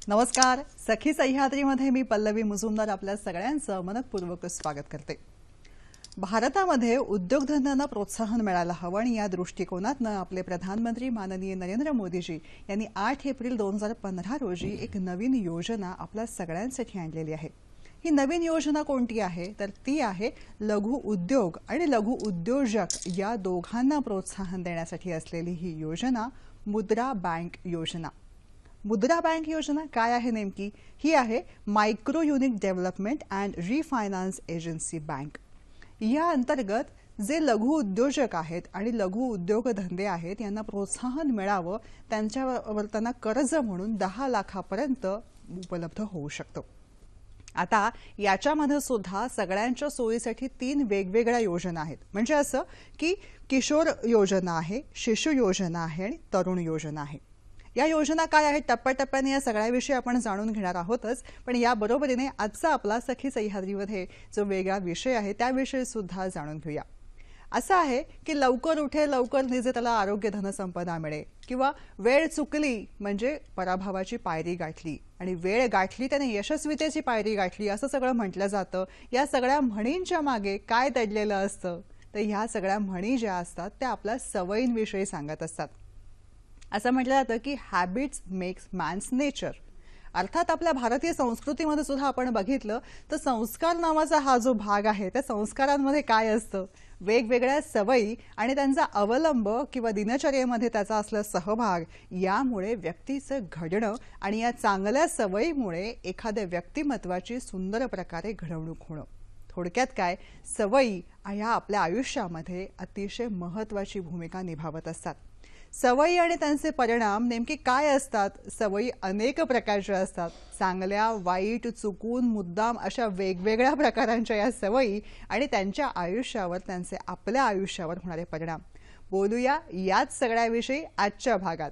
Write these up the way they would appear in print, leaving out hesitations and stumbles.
नमस्कार. सखी सह्याद्रीमध्ये मी पल्लवी मुजुमदार आपल्या सगळ्यांचं मनपूर्वक स्वागत करते. भारतामध्ये उद्योगधंद्यांना प्रोत्साहन मिळायला हवं आणि या दृष्टिकोनातनं आपले प्रधानमंत्री माननीय नरेंद्र मोदीजी यांनी 8 एप्रिल 2015 रोजी एक नवीन योजना आपल्या सगळ्यांसाठी आणलेली आहे. ही नवीन योजना कोणती आहे तर ती आहे लघु उद्योग आणि लघु उद्योजक या दोघांना प्रोत्साहन देण्यासाठी असलेली ही योजना मुद्रा बँक योजना. मुद्रा बँक योजना काय आहे नेमकी? ही आहे micro unit development and रिफायनान्स agency bank. या अंतर्गत जे लघु उद्योजक आहेत आणि लघु उद्योगधंदे आहेत यांना प्रोत्साहन मिळावं, त्यांच्यावर त्यांना कर्ज म्हणून 10 लाखापर्यंत उपलब्ध होऊ शकतं. आता याच्यामध्ये सुद्धा सगळ्यांच्या सोयीसाठी 3 वेगवेगळ्या योजना आहेत. म्हणजे असं की किशोर योजना आहे, शिशु योजना आहे आणि तरुण योजना आहे. या योजना काय आहेत टप्प्याटप्प्याने या सगळ्याविषयी आपण जाणून घेणार आहोतच. पण या बरोबरीने आजचा आपला सखी सह्याद्रीमध्ये जो वेगळा विषय आहे त्याविषयी सुद्धा जाणून घेऊया. असं आहे की लवकर उठे लवकर निजे त्याला आरोग्य धनसंपदा मिळे, किंवा वेळ चुकली म्हणजे पराभवाची पायरी गाठली आणि वेळ गाठली त्याने यशस्वीतेची पायरी गाठली असं सगळं म्हटलं जातं. या सगळ्या म्हणींच्या मागे काय दडलेलं असतं तर ह्या सगळ्या म्हणी ज्या असतात त्या आपल्या सवयींविषयी सांगत असतात. असं म्हटलं जातं की हॅबिट्स मेक्स मॅन्स नेचर. अर्थात आपल्या भारतीय संस्कृतीमध्ये सुद्धा आपण बघितलं तर संस्कार नावाचा हा जो भाग आहे त्या संस्कारांमध्ये काय असतं, वेगवेगळ्या सवयी आणि त्यांचा अवलंब किंवा दिनचर्येमध्ये त्याचा असलेला सहभाग यामुळे व्यक्तीचं घडणं आणि या चांगल्या सवयीमुळे एखाद्या व्यक्तिमत्वाची सुंदर प्रकारे घडवणूक होणं. थोडक्यात काय, सवयी ह्या आपल्या आयुष्यामध्ये अतिशय महत्त्वाची भूमिका निभावत असतात. सवयी आणि त्यांचे परिणाम नेमके काय असतात? सवयी अनेक प्रकारच्या असतात. चांगल्या, वाईट, चुकून, मुद्दाम अशा वेगवेगळ्या प्रकारांच्या या सवयी आणि त्यांच्या आयुष्यावर, त्यांचे आपल्या आयुष्यावर होणारे परिणाम बोलूया याच सगळ्याविषयी आजच्या भागात.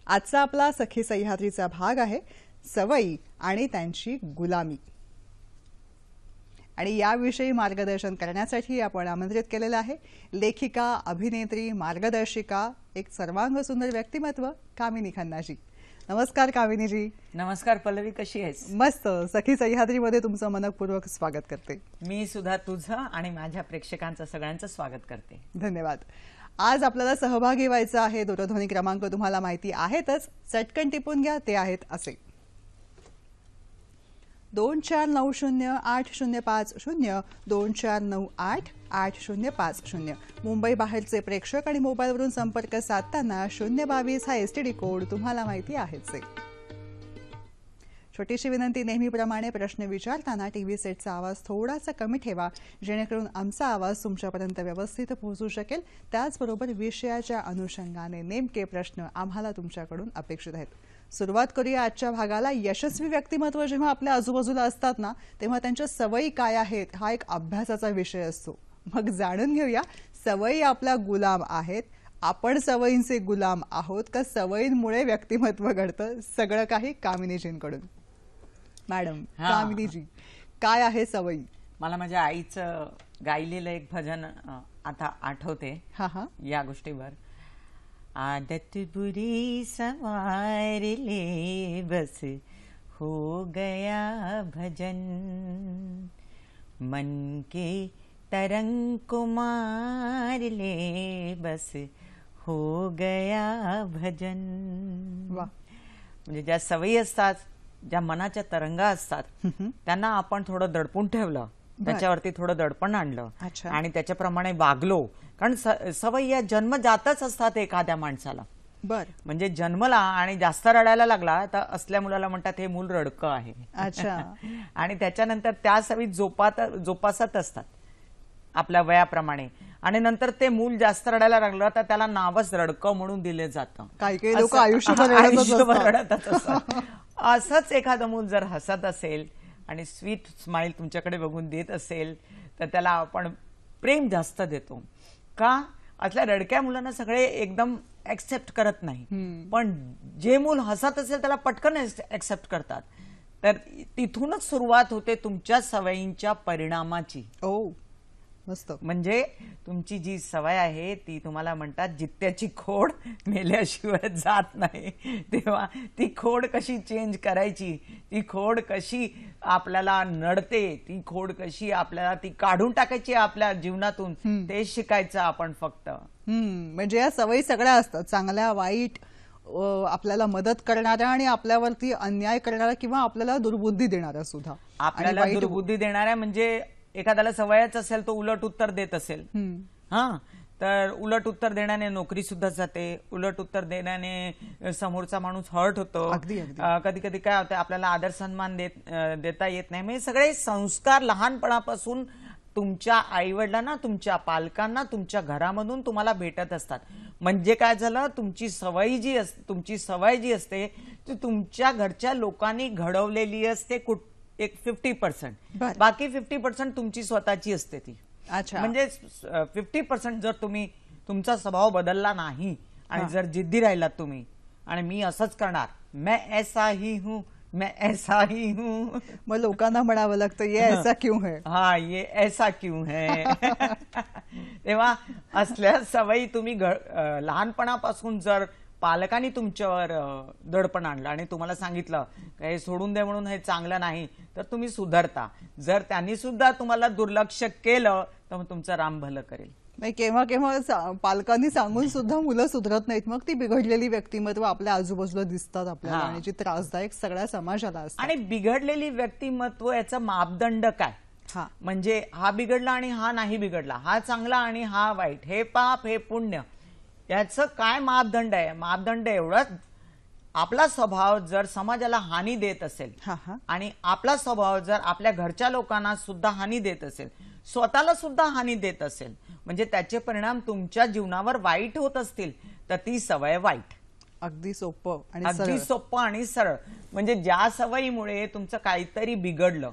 आजचा आपला सखी सह्याद्रीचा भाग आहे सवयी आणि त्यांची गुलामी. आणि याविषयी मार्गदर्शन करण्यासाठी आपण आमंत्रित केलेलं आहे लेखिका, अभिनेत्री, मार्गदर्शिका, एक सर्वांग सुंदर व्यक्तिमत्व कामिनी खन्नाजी. नमस्कार कामिनीजी. नमस्कार पल्लवी, कशी आहेस? मस्त. सखी सह्याद्रीमध्ये तुमचं मनपूर्वक स्वागत करते. मी सुद्धा तुझं आणि माझ्या प्रेक्षकांचं सगळ्यांचं स्वागत करते. धन्यवाद. आज आपल्याला सहभागी व्हायचं आहे. दूरध्वनी क्रमांक तुम्हाला माहिती आहेतच, चटकन टिपून घ्या. ते आहेत असे 24908050 24988050. मुंबई बाहेरचे प्रेक्षक आणि मोबाईलवरून संपर्क साधताना 022 हा एसटीडी कोड तुम्हाला माहिती आहेच. छोटीशी विनंती, नेहमीप्रमाणे प्रश्न विचारताना टीव्ही सेटचा आवाज थोडासा कमी ठेवा जेणेकरून आमचा आवाज तुमच्यापर्यंत व्यवस्थित पोहोचू शकेल. त्याचबरोबर विषयाच्या अनुषंगाने नेमके प्रश्न आम्हाला तुमच्याकडून अपेक्षित आहेत. सुरुवात करूया आजच्या भागाला. यशस्वी व्यक्तिमत्व जेव्हा आपल्या आजूबाजूला असतात ना तेव्हा त्यांच्या सवयी काय आहेत हा एक अभ्यासाचा विषय असतो. मग जाणून घेऊया, सवयी आपल्या गुलाम आहेत, आपण सवयींचे गुलाम आहोत का सवयींमुळे व्यक्तिमत्व घडतं? सगळं काही कामिनीजींकडून. मॅडम, कामिनीजी, काय आहे सवयी? मला माझ्या आईचं गायलेलं एक भजन आता आठवते या गोष्टीवर. आदत बुरी सवार ले बस हो गया भजन, मन के तरंग को मार ले बस हो गया भजन. म्हणजे ज्या सवयी असतात, ज्या मनाच्या तरंगा असतात त्यांना आपण थोडं दडपून ठेवलं, त्याच्यावरती थोडं दडपण आणलं आणि त्याच्याप्रमाणे वागलो. कारण सवयी या जन्मजातच असतात एखाद्या माणसाला. म्हणजे जन्मला आणि जास्त रडायला लागला तर असल्या मुलाला म्हणतात हे मूल रडकं आहे. आणि त्याच्यानंतर त्या सवयी जोपासत असतात आपल्या वयाप्रमाणे आणि नंतर ते मूल जास्त रडायला लागलं तर त्याला नावच रडकं म्हणून दिले जातं. काही लोक आयुष्यभर रडतच असतात. असंच एखादं मूल जर हसत असेल आणि स्वीट स्माइल तुमच्याकडे बघून देत असेल तर त्याला आपण प्रेम जास्त देतो. का? असल्या रडक्या मुलांना सगळे एकदम एक्सेप्ट करत नाही, पण जे मूल हसत असेल त्याला पटकन एक्सेप्ट करतात. तर तिथूनच सुरुवात होते तुमच्या सवयींच्या परिणामाची. मस्त. म्हणजे तुमची जी सवय आहे ती तुम्हाला म्हणतात जित्याची खोड मेल्याशिवाय जात नाही. तेव्हा ती खोड कशी चेंज करायची, ती खोड कशी आपल्याला नडते, ती खोड कशी आपल्याला ती काढून टाकायची आपल्या जीवनातून, ते शिकायचं आपण फक्त. म्हणजे या सवयी सगळ्या असतात, चांगल्या वाईट, आपल्याला मदत करणाऱ्या आणि आपल्यावरती अन्याय करणाऱ्या किंवा आपल्याला दुर्बुद्धी देणाऱ्या सुद्धा. आपल्याला दुर्बुद्धी देणाऱ्या म्हणजे एखाद्याला सवयच असेल तो उलट उत्तर देत असेल, तर उलट उत्तर देण्याने नोकरी सुद्धा जाते, उलट उत्तर देण्याने समोरचा माणूस हर्ट होतो. कधी कधी काय होतं, आपल्याला आदर सन्मान देता येत नाही. म्हणजे सगळे संस्कार लहानपणापासून तुमच्या आईवडिलांना, तुमच्या पालकांना, तुमच्या घरामधून तुम्हाला भेटत असतात. म्हणजे काय झालं, तुमची सवय जी असते ती तुमच्या घरच्या लोकांनी घडवलेली असते एक 50%, बाकी 50% तुमची स्वतःची असते ती. म्हणजे 50% जर तुमचा स्वभाव बदलला नाही आणि जर जिद्दी राहिलात तुम्ही आणि मी असंच करणार, मैं ऐसा ही हूं, मैं ऐसा ही हूं, मग लोकांना म्हणावं लागतं ये ऐसा क्यों है, हाँ ये ऐसा क्यों है. तेव्हा असल्या सवयी तुम्ही लहानपणापासून जर पालकांनी तुमच्यावर दडपण आणलं आणि तुम्हाला सांगितलं हे सोडून दे म्हणून, हे चांगलं नाही, तर तुम्ही सुधारता. जर त्यांनी सुद्धा तुम्हाला दुर्लक्ष केलं तर मग तुमचं राम भलं करेल. केव्हा केव्हा पालकांनी सांगून सुद्धा मुलं सुधरत नाहीत, मग ती बिघडलेली व्यक्तिमत्व आपल्या आजूबाजूला दिसतात आपल्याला आणि जी त्रासदायक सगळ्या समाजाला असतात. आणि बिघडलेली व्यक्तिमत्व याचा मापदंड काय, म्हणजे हा बिघडला आणि हा नाही बिघडला, हा चांगला आणि हा वाईट, हे पाप हे पुण्य, याचं काय मापदंड आहे? मापदंड एवढंच, आपला स्वभाव जर समाजाला हानी देत असेल आणि आपला स्वभाव जर आपल्या घरच्या लोकांना सुद्धा हानी देत असेल, स्वतःला सुद्धा हानी देत असेल, म्हणजे त्याचे परिणाम तुमच्या जीवनावर वाईट होत असतील, तर ती सवय वाईट. अगदी सोपं आणि सरळ. म्हणजे ज्या सवयीमुळे तुमचं काहीतरी बिघडलं,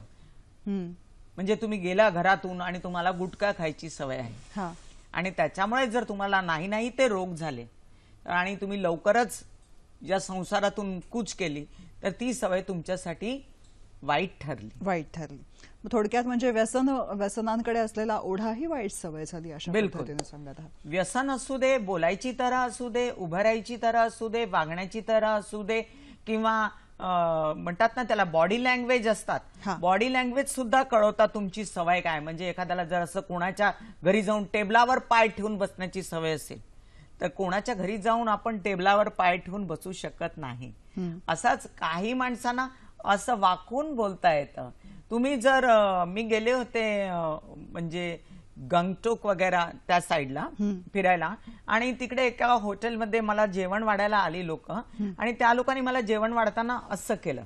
म्हणजे तुम्ही गेला घरातून आणि तुम्हाला गुटखा खायची सवय आहे आणि त्याच्यामुळे जर तुम्हाला नाही ते रोग झाले आणि तुम्ही लवकरच या संसारातून कूच केली, तर ती सवय तुमच्यासाठी वाईट ठरली. थोडक्यात म्हणजे व्यसनांकडे असलेला ओढा ही वाईट सवय झाली अशा पद्धतीने सांगत आहात. व्यसन असू दे, बोलायची तऱ्हा असू दे, उभं राहायची तऱ्हा असू दे, वागण्याची तऱ्हा असू दे, किंवा म्हणतात ना त्याला बॉडी लँग्वेज असतात, बॉडी लँग्वेज सुद्धा कळवतात तुमची सवय काय. म्हणजे एखाद्याला जर असं कोणाच्या घरी जाऊन टेबलावर पाय ठेवून बसण्याची सवय असेल, तर कोणाच्या घरी जाऊन आपण टेबलावर पाय ठेवून बसू शकत नाही. असाच काही माणसांना असं वाकून बोलता येतं. तुम्ही जर मी गेले होते म्हणजे गंगटोक वगैरे त्या साईडला फिरायला, आणि तिकडे एका हॉटेलमध्ये मला जेवण वाढायला आली लोक, आणि त्या लोकांनी मला जेवण वाढताना असं केलं.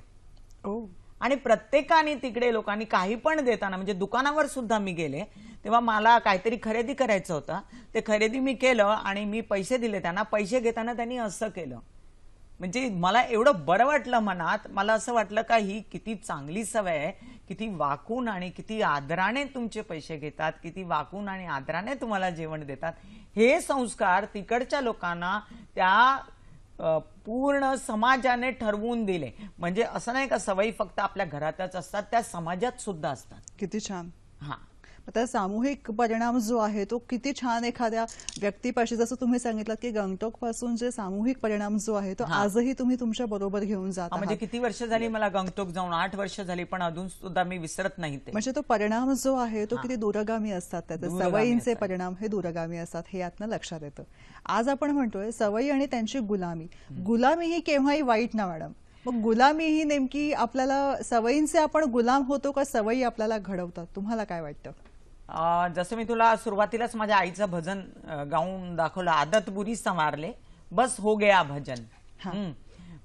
आणि प्रत्येकाने तिकडे लोकांनी काही पण देताना, म्हणजे दुकानावर सुद्धा मी गेले तेव्हा मला काहीतरी खरेदी करायचं होतं, ते खरेदी मी केलं आणि मी पैसे दिले त्यांना, पैसे घेताना त्यांनी असं केलं. म्हणजे मला एवढं बरं वाटलं मनात, मला असं वाटलं का ही किती चांगली सवय आहे, किती वाकून आणि किती आदराने तुमचे पैसे घेतात, किती वाकून आणि आदराने तुम्हाला जेवण देतात. हे संस्कार तिकडच्या लोकांना त्या पूर्ण समाजाने ठरवून दिले. म्हणजे असं नाही का सवयी फक्त आपल्या घरातच असतात, त्या समाजात सुद्धा असतात. किती छान. आता सामूहिक परिणाम जो आहे तो किती छान एखाद्या व्यक्तीपाशी, जसं तुम्ही सांगितलं की गंगटोक पासून जे सामूहिक परिणाम जो आहे तो आजही तुम्ही तुमच्या बरोबर घेऊन जाता. म्हणजे किती वर्ष झाली मला गंगटोक जाऊन, 8 वर्ष झाली, पण अजून सुद्धा मी विसरत नाही ते. म्हणजे तो परिणाम जो आहे तो किती दूरगामी असतात, त्याचे सवयींचे परिणाम हे दूरगामी असतात, हे यातनं लक्षात येतं. आज आपण म्हणतोय सवयी आणि त्यांची गुलामी ही केव्हाही वाईट ना मॅडम. मग गुलामी ही नेमकी आपल्याला सवयींचे आपण गुलाम होतो का सवयी आपल्याला घडवतात, तुम्हाला काय वाटतं? जसं मी तुला सुरुवातीलाच माझ्या आईचं भजन गाऊन दाखवलं, आदत बुरी संवारले बस हो गया भजन.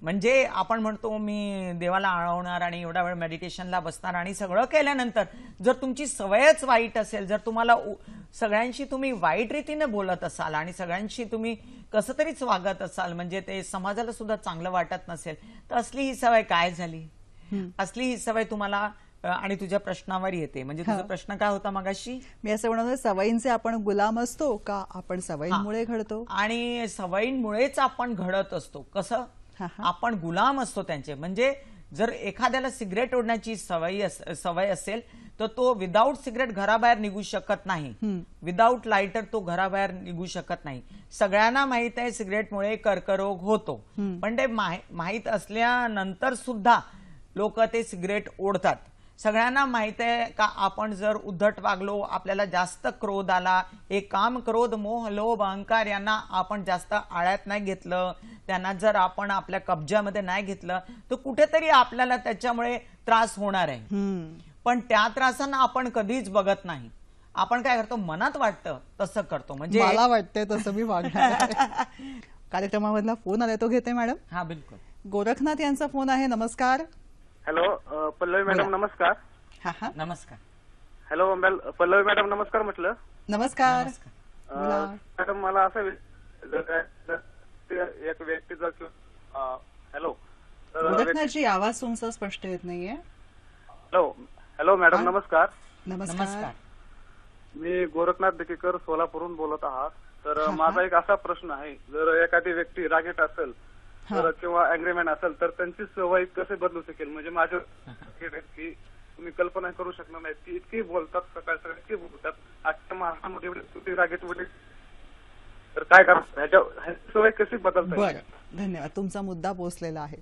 म्हणजे आपण म्हणतो मी देवाला आळवणार आणि एवढा वेळ मेडिटेशनला बसणार, आणि सगळं केल्यानंतर जर तुमची सवयच वाईट असेल, जर तुम्हाला सगळ्यांशी तुम्ही वाईट रीतीने बोलत असाल आणि सगळ्यांशी तुम्ही कसं तरीच वागत असाल, म्हणजे ते समाजाला सुद्धा चांगलं वाटत नसेल, तर असली ही सवय काय झाली? असली ही सवय तुम्हाला, आणि तुझ्या प्रश्नावर येते. म्हणजे तुझा प्रश्न काय होता मगाशी? मी असं म्हणतो सवयींचे आपण गुलाम असतो का आपण सवयींमुळे घडतो? आणि सवयींमुळेच आपण घडत असतो. कसं? आपण गुलाम असतो त्यांचे. म्हणजे जर एखाद्याला सिगरेट ओढण्याची सवय असेल तर तो विदाऊट सिगरेट घराबाहेर निघू शकत नाही, विदाऊट लायटर तो घराबाहेर निघू शकत नाही. सगळ्यांना माहित आहे सिगरेटमुळे कर्करोग होतो, पण ते माहीत असल्यानंतर सुद्धा लोक ते सिगरेट ओढतात. सगळ्यांना माहित आहे का आपण जर उद्धट वागलो, आपल्याला जास्त क्रोध आला, एक काम क्रोध मोह लोभ अहंकार यांना आपण जास्त आळ्यात नाही घेतलं, त्यांना जर आपण आपल्या कब्जामध्ये नाही घेतलं तर कुठेतरी आपल्याला त्याच्यामुळे त्रास होणार आहे. पण त्या त्रासांना आपण कधीच बघत नाही. आपण काय करतो, मनात वाटतं तसं करतो. म्हणजे मला वाटतंय तसं मी वागणार. कार्यक्रमामधला फोन आलाय, तो घेते मॅडम. हा बिलकुल. गोरखनाथ यांचा फोन आहे. नमस्कार. हॅलो पल्लवी मॅडम नमस्कार. हा हा नमस्कार. हॅलो पल्लवी मॅडम नमस्कार म्हटलं. नमस्कार. मॅडम मला असं एक व्यक्ती जर हॅलो गोरखनाथजी, आवाज तुमचा स्पष्ट येत नाहीये. हॅलो मॅडम नमस्कार. नमस्कार. मी गोरखनाथ देकेकर सोलापूरहून बोलत आहात. तर माझा एक असा प्रश्न आहे, जर एखादी व्यक्ती रागीट असेल तर किंवा अँग्रीमॅन असेल तर त्यांची सवय कसे बदलू शकेल? म्हणजे माझ्या की तुम्ही कल्पना करू शकणार नाही की इतकी बोलतात, सकाळी इतकी बोलतात, आजच्या महाराष्ट्रामध्ये रागीट वडील, तर काय करतात, ह्याच्या सवय कशी बदलतात? बरं, धन्यवाद. तुमचा मुद्दा पोहोचलेला आहे.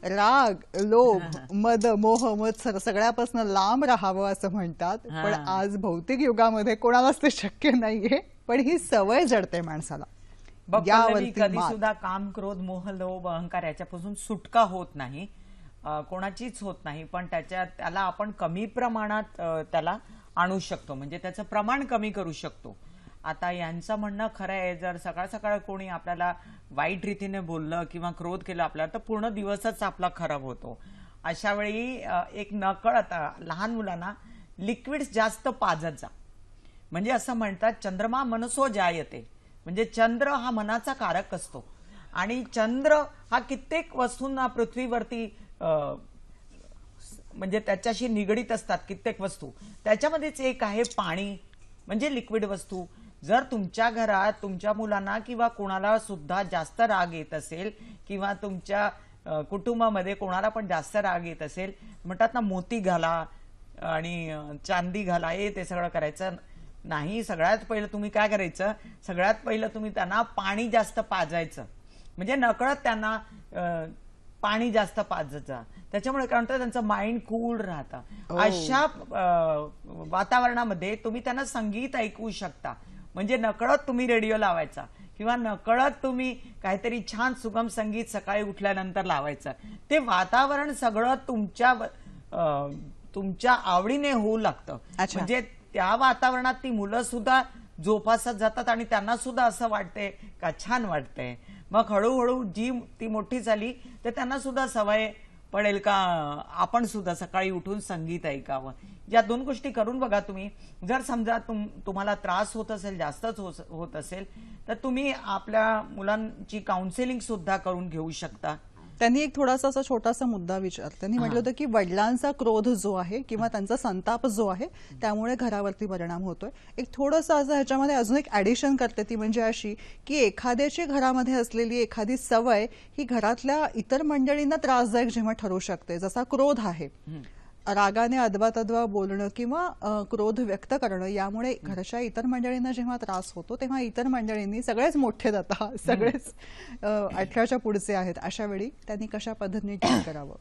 राग, लोभ, मद, मोह, मत्सर सगळ्यापासून लांब राहावं असं म्हणतात, पण आज भौतिक युगामध्ये कोणालाच ते शक्य नाहीये, पण ही सवय जडते माणसाला. कधी सुद्धा काम क्रोध मोह लोभ अहंकार याच्यापासून सुटका होत नाही, कोणाचीच होत नाही. पण त्याला आपण कमी प्रमाणात त्याला आणू शकतो, म्हणजे त्याचं प्रमाण कमी करू शकतो. आता यांचं म्हणणं खरं आहे, जर सकाळ सकाळ कोणी आपल्याला वाईट रीतीने बोललं किंवा क्रोध केलं आपल्याला, तर पूर्ण दिवसच आपला खराब होतो. अशा वेळी एक नकळत लहान मुलांना लिक्विड्स जास्त पाजत जा. म्हणजे असं म्हणतात, चंद्रमा मनसो जायते, म्हणजे चंद्र हा मनाचा कारक असतो आणि चंद्र हा कित्येक वस्तूंना पृथ्वीवरती म्हणजे त्याच्याशी निगडीत असतात कित्येक वस्तू. त्याच्यामध्येच एक आहे पाणी, म्हणजे लिक्विड वस्तू. जर तुमच्या घरात तुमच्या मुलांना किंवा कोणाला सुद्धा जास्त राग येत असेल किंवा तुमच्या कुटुंबामध्ये कोणाला पण जास्त राग येत असेल, म्हणतात ना मोती घाला आणि चांदी घाला, ते सगळं करायचं नाही. सगळ्यात पहिलं तुम्ही काय करायचं, सगळ्यात पहिलं तुम्ही त्यांना पाणी जास्त पाजायचं, म्हणजे नकळत त्यांना पाणी जास्त पाजत जा. त्याच्यामुळे काय म्हणतात, त्यांचं माइंड कूल राहतं. अशा वातावरणामध्ये तुम्ही त्यांना संगीत ऐकवू शकता. म्हणजे नकळत तुम्ही रेडिओ लावायचा किंवा नकळत तुम्ही काहीतरी छान सुगम संगीत सकाळी उठल्यानंतर लावायचं. ते वातावरण सगळं तुमच्या आवडीने होऊ लागतं. म्हणजे त्या वातावरणात ती मुलं सुद्धा जोपासत जातात आणि त्यांना सुद्धा असं वाटतंय का छान वाटतंय. मग हळूहळू जी ती मोठी झाली तर त्यांना सुद्धा सवय पडेल का आपण सुद्धा सकाळी उठून संगीत ऐकावं. या दोन गोष्टी करून बघा तुम्ही. जर समजा तुम्हाला त्रास होत असेल, जास्तच होत असेल, तर तुम्ही आपल्या मुलांची काउन्सिलिंग सुद्धा करून घेऊ शकता. त्यांनी एक थोडासा असा छोटासा मुद्दा विचारला. त्यांनी म्हटलं होतं की वडिलांचा क्रोध जो आहे किंवा त्यांचा संताप जो आहे त्यामुळे घरावरती परिणाम होतोय. एक थोडंसं असं ह्याच्यामध्ये अजून एक ऍडिशन करते, ती म्हणजे अशी की एखाद्याची घरामध्ये असलेली एखादी सवय ही घरातल्या इतर मंडळींना त्रासदायक जेव्हा ठरू शकते, जसा क्रोध आहे, रागाने अदवा बोलणं किंवा क्रोध व्यक्त करणं, यामुळे घरच्या इतर मंडळींना जेव्हा त्रास होतो तेव्हा इतर मंडळींनी, सगळेच मोठे जातात, सगळेच 18च्या पुढचे आहेत, अशा वेळी त्यांनी कशा पद्धतीने डील करावं?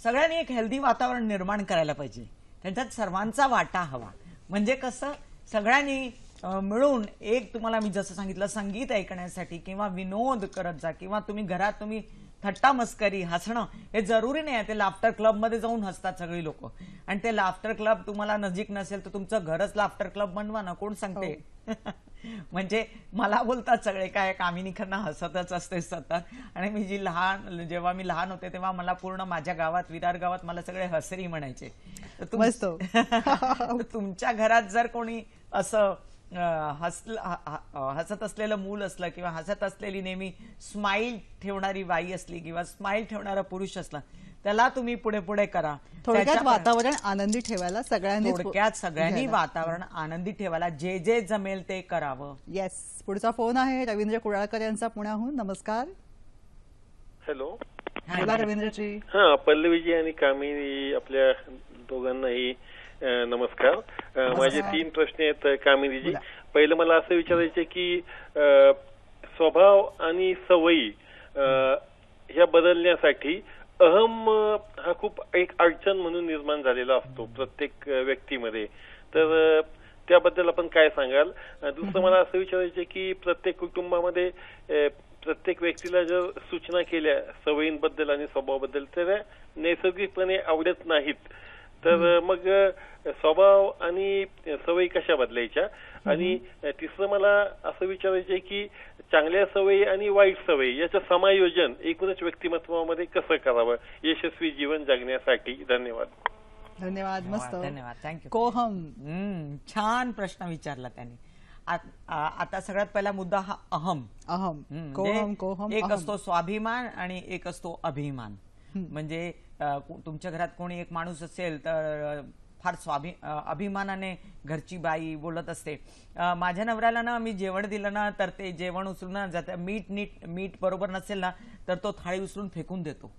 सगळ्यांनी एक हेल्दी वातावरण निर्माण करायला पाहिजे. त्यांच्यात सर्वांचा वाटा हवा. म्हणजे कसं, सगळ्यांनी मिळून एक, तुम्हाला मी जसं सांगितलं, संगीत ऐकण्यासाठी किंवा विनोद करत जा किंवा तुम्ही घरात तुम्ही थट्टा मस्करी हसणं हे जरुरी नाही आहे. ते लाफ्टर क्लब मध्ये जाऊन हसतात सगळी लोक, आणि ते लाफ्टर क्लब तुम्हाला नजीक नसेल तर तुमचं घरच लाफ्टर क्लब बनवा ना, कोण सांगते? म्हणजे मला बोलतात सगळे काय कामिनी खन्ना हसतच असते सतत. आणि जेव्हा मी लहान होते तेव्हा मला पूर्ण माझ्या गावात, विरार गावात, मला सगळे हसरी म्हणायचे. तुमच्या घरात जर कोणी असं हसत असलेलं मूल असलं किंवा हसत असलेली नेहमी स्माइल ठेवणारी बाई असली किंवा स्माइल ठेवणारा पुरुष असला, त्याला तुम्ही पुढे पुढे करा. थोडक्यात वातावरण आनंदी ठेवायला सगळ्यांनी वातावरण आनंदी ठेवायला जे जमेल ते करावं. येस. पुढचा फोन आहे रवींद्र कुडाळकर यांचा पुण्याहून. नमस्कार. हॅलो. बोला रवींद्रजी. पल्लवीजी आणि कामिनी, आपल्या दोघांनाही नमस्कार. माझे 3 प्रश्न आहेत कामिनीजी. पहिलं मला असं विचारायचे की स्वभाव आणि सवयी ह्या बदलण्यासाठी अहम हा खूप एक अडचण म्हणून निर्माण झालेला असतो प्रत्येक व्यक्तीमध्ये, तर त्याबद्दल आपण काय सांगाल? दुसरं मला असं विचारायचे की प्रत्येक कुटुंबामध्ये प्रत्येक व्यक्तीला जर सूचना केल्या सवयींबद्दल आणि स्वभावाबद्दल तर नैसर्गिकपणे आवडत नाहीत, तर मग स्वभाव आणि सवयी कशा बदलायच्या? आणि तिसरं मला असं विचारायचंय की चांगल्या सवयी आणि वाईट सवयी याचं समायोजन एकूणच व्यक्तिमत्वामध्ये कसं करावं यशस्वी जीवन जगण्यासाठी? धन्यवाद. धन्यवाद. मस्त. धन्यवाद. थँक्यू. कोहम. छान प्रश्न विचारला त्यांनी. आता सगळ्यात पहिला मुद्दा हा अहम. कोहम. एक असतो स्वाभिमान आणि एक असतो अभिमान. म्हणजे तुमच्या घरात कोणी एक माणूस असेल तर फार अभिमानाने घरची बाई बोलत असते, माझ्या नवऱ्याला ना मी जेवण दिलं ना तर ते जेवण उचलून जातं, मीठ बरोबर नसेल ना तर तो थाळी उचलून फेकून देतो.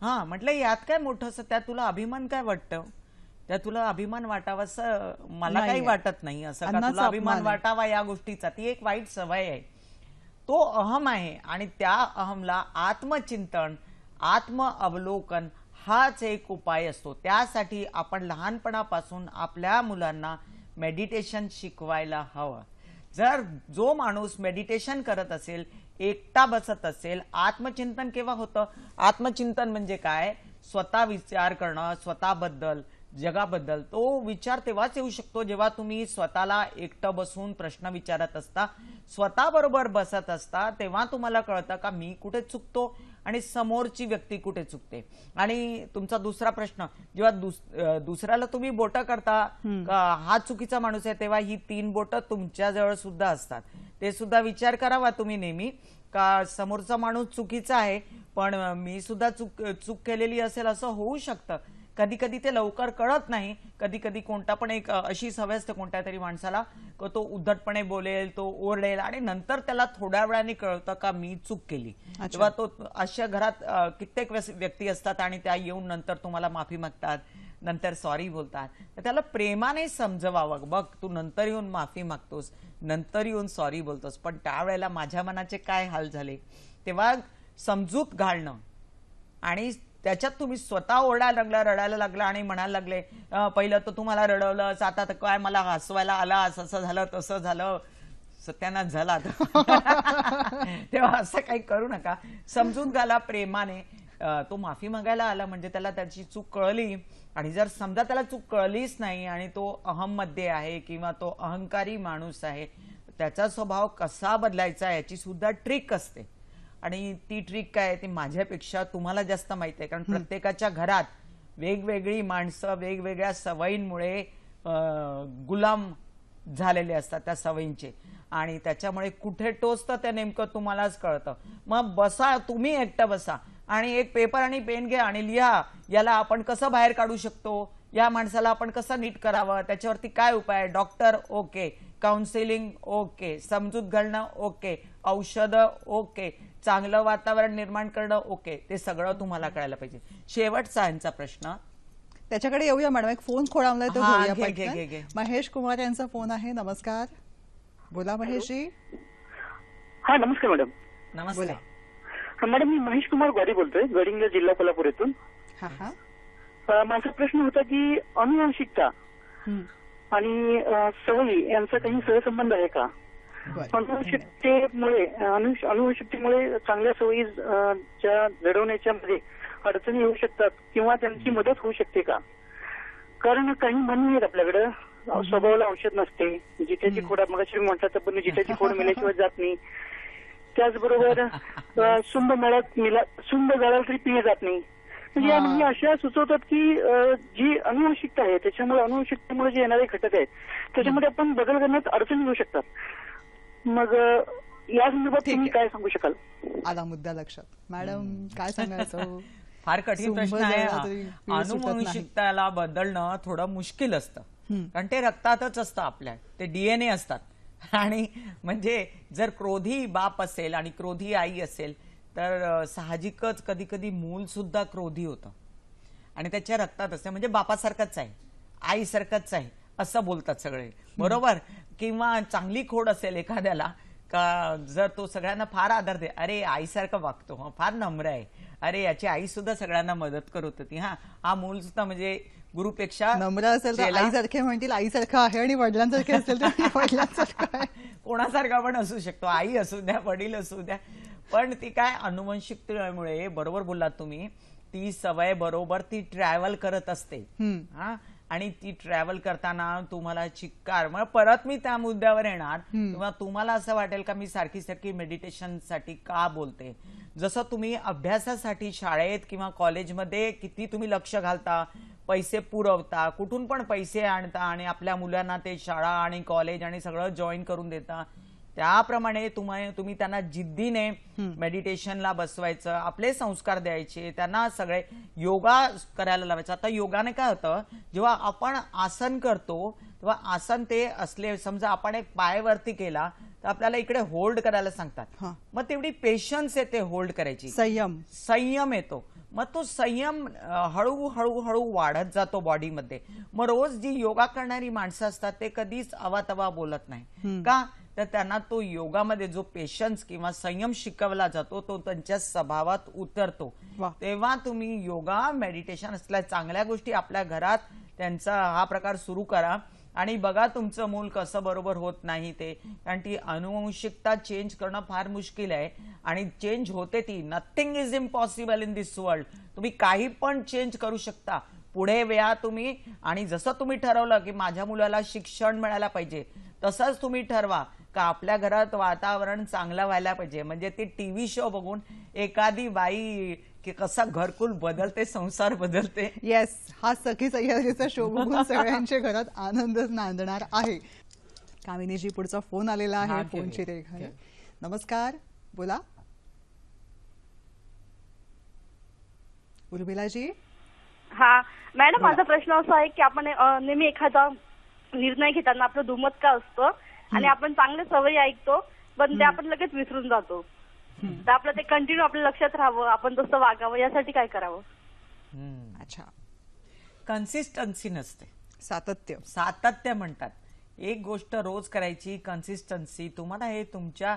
हा, म्हटलं यात काय मोठं असं, त्यात तुला अभिमान काय वाटतं? त्यात तुला अभिमान वाटावा असं मला काही वाटत नाही. असं का तुला अभिमान वाटावा या गोष्टीचा? ती एक वाईट सवय आहे. तो अहम आहे आणि त्या अहमला आत्मचिंतन, आत्म अवलोकन हाच एक उपाय असतो. त्यासाठी आपण लहानपणापासून आपल्या मुलांना मेडिटेशन शिकवायला हवं. जर जो माणूस मेडिटेशन करत असेल, एकटा बसत असेल, आत्मचिंतन केव्हा होतं? आत्मचिंतन म्हणजे काय? स्वतः विचार करणं, स्वतःबद्दल, जगाबद्दल. तो विचार तेव्हाच येऊ शकतो जेव्हा तुम्ही स्वतःला एकटं बसून प्रश्न विचारत असता, स्वतःबरोबर बसत असता, तेव्हा तुम्हाला कळतं का मी कुठे चुकतो आणि समोरची व्यक्ती कुठे चुकते. आणि तुमचा दुसरा प्रश्न, जेव्हा दुसऱ्याला तुम्ही बोटं करता हा चुकीचा माणूस आहे, तेव्हा ही 3 बोटं तुमच्या जवळ सुद्धा असतात. ते सुद्धा विचार करावा तुम्ही नेहमी का समोरचा माणूस चुकीचा आहे पण मी सुद्धा चूक केलेली असेल असं होऊ शकतं. कधी कधी ते लवकर कळत नाही. कधी कधी कोणता पण एक अशी सवय असते कोणत्या तरी माणसाला, तो उद्धटपणे बोलेल, तो ओरडेल आणि नंतर त्याला थोड्या वेळाने कळतं का मी चूक केली. तेव्हा तो अशा घरात कित्येक व्यक्ती असतात आणि त्या येऊन नंतर तुम्हाला माफी मागतात, नंतर सॉरी बोलतात. तर त्याला प्रेमाने समजवावं, बघ तू नंतर येऊन माफी मागतोस, नंतर येऊन सॉरी बोलतोस, पण त्यावेळेला माझ्या मनाचे काय हाल झाले. तेव्हा समजूत घालणं आणि त्याच्यात तुम्ही स्वतः ओरडायला लागला, रडायला लागला आणि म्हणायला लागले पहिलं तर तुम्हाला रडवलंस, आता तर काय मला हसवायला आला, असं झालं तसं झालं, सत्यानाश झाला. तेव्हा असं काही करू नका. समजून घाला प्रेमाने. तो माफी मागायला आला म्हणजे त्याला त्याची चूक कळली, आणि जर समजा त्याला चूक कळलीच नाही आणि तो अहम मध्ये आहे किंवा तो अहंकारी माणूस आहे, त्याचा स्वभाव कसा बदलायचा याची सुद्धा ट्रिक असते. आणि ती ट्रिक काय ती माझ्यापेक्षा तुम्हाला जास्त माहिती आहे, कारण प्रत्येकाच्या घरात वेगवेगळी माणसं वेगवेगळ्या सवयींमुळे गुलाम झालेले असतात त्या सवयींचे, आणि त्याच्यामुळे कुठे टोचतं ते नेमकं तुम्हालाच कळतं. मग बसा, तुम्ही एकटं बसा आणि एक पेपर आणि पेन घ्या आणि लिहा, याला आपण कसं बाहेर काढू शकतो, या माणसाला आपण कसं नीट करावं, त्याच्यावरती काय उपाय. डॉक्टर ओके, काउन्सिलिंग ओके, समजूत घालणं ओके, औषधं ओके, चांगलं वातावरण निर्माण करणं ओके, ते सगळं तुम्हाला कळायला पाहिजे. शेवटचा यांचा प्रश्न त्याच्याकडे येऊया मॅडम. एक फोन खोळावलाय तो घेऊया. महेश कुमार यांचा फोन आहे. नमस्कार, बोला महेशजी. हा नमस्कार मॅडम. नमस्कार मॅडम, मी महेश कुमार ग्वारी बोलतोय, गडिंग्लज, जिल्हा कोल्हापूर येथून. माझा प्रश्न होता की अनुवंशिकता आणि सवयी यांचा काही सहसंबंध आहे का? अनुवंशिकतेमुळे चांगल्या सवयी ज्या घडवण्याच्या मध्ये अडचणी येऊ शकतात किंवा त्यांची मदत होऊ शकते का? कारण काही म्हणी आहेत आपल्याकडे, स्वभावाला औषध नसते, जिट्याची खोड, मग म्हणतात पण जिट्याची खोड मिळाल्याशिवाय जात नाही. त्याचबरोबर सुंद जळाल तरी पिळे जात नाही. म्हणजे या म्हणी अशा सुचवतात की जी अनुवंशिकता आहे त्याच्यामुळे, अनुवंशिकतेमुळे जे येणारे घटक आहेत त्याच्यामध्ये आपण बदल करण्यात अडचणी येऊ शकतात. मग या संदर्भात तुम्ही काय सांगू शकाल? आला मुद्दा लक्षात. मॅडम काय सांगायचं? फार कठीण प्रश्न आहे. अनुवंशिकताला बदलणं थोडं मुश्किल असतं, कारण ते रक्तातच असतं आपल्या, ते डीएनए असतात. आणि म्हणजे जर क्रोधी बाप असेल आणि क्रोधी आई असेल तर साहजिकच कधी कधी मूल सुद्धा क्रोधी होतं आणि त्याच्या रक्तात असते, म्हणजे बापासारखंच आहे. आईसारखंच आहे असं बोलतात सगळे, बरोबर. किंवा चांगली खोड असेल एखाद्याला का जर तो सगळ्यांना फार आदर दे, अरे आईसारखं वागतो, फार नम्र आहे, अरे याची आई सुद्धा सगळ्यांना मदत करत होती, हा मूल सुद्धा म्हणजे गुरुपेक्षा नम्र असेल तर आईसारखे म्हणतील आईसारखं आहे, आणि वडिलांसारखे असेल तर वडिलांसारखं आहे. कोणासारखा पण असू शकतो, आई असू द्या, वडील असू द्या. पण ती काय अनुवंशिकतेमुळे, बरोबर बोललात तुम्ही, ती सवय बरोबर ती ट्रॅव्हल करत असते. आणि ती ट्रॅव्हल करताना तुम्हाला चिक्कार, मग परत मी त्या मुद्द्यावर येणार, किंवा तुम्हाला असं वाटेल का मी सारखी सारखी मेडिटेशनसाठी का बोलते. जसं तुम्ही अभ्यासासाठी शाळेत किंवा कॉलेजमध्ये किती तुम्ही लक्ष घालता, पैसे पुरवता, कुठून पण पैसे आणता आणि आपल्या मुलांना ते शाळा आणि कॉलेज आणि सगळं जॉईन करून देता, त्याप्रमाणे तुम्ही त्यांना जिद्दीने मेडिटेशनला बसवायचं, आपले संस्कार द्यायचे, त्यांना सगळे योगा करायला लावायचं. आता योगाने काय होतं, जेव्हा आपण आसन करतो तेव्हा आसन ते असले, समजा आपण एक पाय वरती केला तर आपल्याला इकडे होल्ड करायला सांगतात, मग तेवढी पेशन्स येते होल्ड करायची, संयम येतो. मग तो संयम हळूहळू हळू वाढत जातो बॉडीमध्ये. मग रोज जी योगा करणारी माणसं असतात ते कधीच अवातवा बोलत नाही का, तर त्यांना तो योगामध्ये जो पेशन्स किंवा संयम शिकवला जातो तो त्यांच्या स्वभावात उतरतो. तेव्हा तुम्ही योगा, मेडिटेशन असल्या चांगल्या गोष्टी आपल्या घरात त्यांचा हा प्रकार सुरू करा आणि बघा तुमचं मूल कसं बरोबर होत नाही ते. कारण ती अनुवंशिकता चेंज करणं फार मुश्किल आहे आणि चेंज होते ती. Nothing is impossible in this world. तुम्ही काही पण चेंज करू शकता. पुढे वेळा तुम्ही, आणि जसं तुम्ही ठरवलं की माझ्या मुलाला शिक्षण मिळायला पाहिजे, तसंच तुम्ही ठरवा का आपल्या घरात वातावरण चांगलं व्हायला पाहिजे. म्हणजे ती टीव्ही शो बघून एखादी बाई की कसा घरकुल बदलते, संसार बदलते. येस, हा सखी सह्याद्रीचा शो बघून सगळ्यांच्या घरात आनंद नांदणार आहे. कामिनीजी, पुढचा फोन आलेला आहे, फोनची रेखा. नमस्कार, बोला. उर्मिलाजी. हा मॅडम, माझा प्रश्न असा आहे की आपण नेहमी एखादा निर्णय घेताना आपलं दुमत का असतं आणि आपण चांगल्या सवयी ऐकतो पण ते आपण लगेच विसरून जातो. तर आपलं ते कंटिन्यू आपल्या लक्षात राहावं, आपण तसं वागावं, यासाठी काय करावं? अच्छा, कन्सिस्टन्सी नसते, सातत्य म्हणतात. एक गोष्ट रोज करायची, कन्सिस्टन्सी. तुम्हाला हे तुमच्या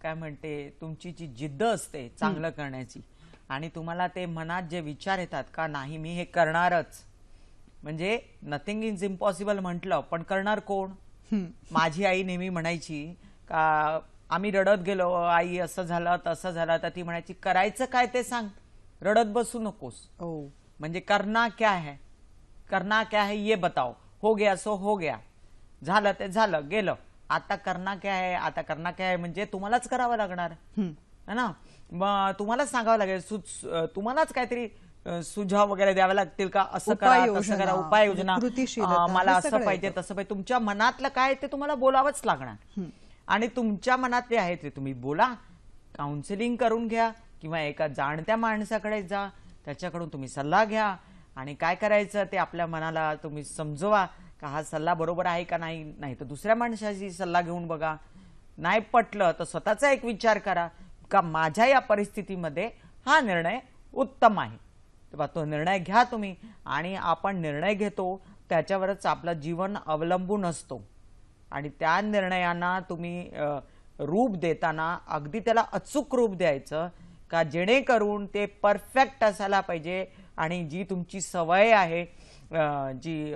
काय म्हणते, तुमची जी जिद्द असते चांगलं करण्याची, आणि तुम्हाला ते मनात जे विचार येतात का नाही मी हे करणारच, म्हणजे नथिंग इज इम्पॉसिबल म्हटलं पण करणार कोण? माझी आई नेहमी म्हणायची का आम्ही रडत गेलो, आई असं झालं तसं झालं, तर ती म्हणायची करायचं काय ते सांग, रडत बसू नकोस. म्हणजे करना क्या है ये बताओ. हो गया सो हो गया, झालं ते झालं, गेलं. आता करना क्या है म्हणजे तुम्हालाच करावं लागणार है ना. मग तुम्हालाच सांगावं लागेल, तुम्हालाच काहीतरी सुझाव वगैरे द्यावे लागतील का, असं करा तसं करा, उपाययोजना, मला असं पाहिजे तसं पाहिजे. तुमच्या मनातलं काय ते तुम्हाला बोलावंच लागणार. आणि तुमच्या मनात ते आहे ते तुम्ही बोला, काउन्सिलिंग करून घ्या किंवा एका जाणत्या माणसाकडे जा, त्याच्याकडून तुम्ही सल्ला घ्या आणि काय करायचं ते आपल्या मनाला तुम्ही समजवा का हा सल्ला बरोबर आहे का नाही. नाही तर दुसऱ्या माणसाची सल्ला घेऊन बघा. नाही पटलं तर स्वतःचा एक विचार करा का माझ्या या परिस्थितीमध्ये हा निर्णय उत्तम आहे. तेव्हा तो निर्णय घ्या तुम्ही. आणि आपण निर्णय घेतो त्याच्यावरच आपलं जीवन अवलंबून असतो. आणि त्या निर्णयांना तुम्ही रूप देताना अगदी त्याला अचूक रूप द्यायचं का जेणेकरून ते परफेक्ट असायला पाहिजे. आणि जी तुमची सवय आहे जी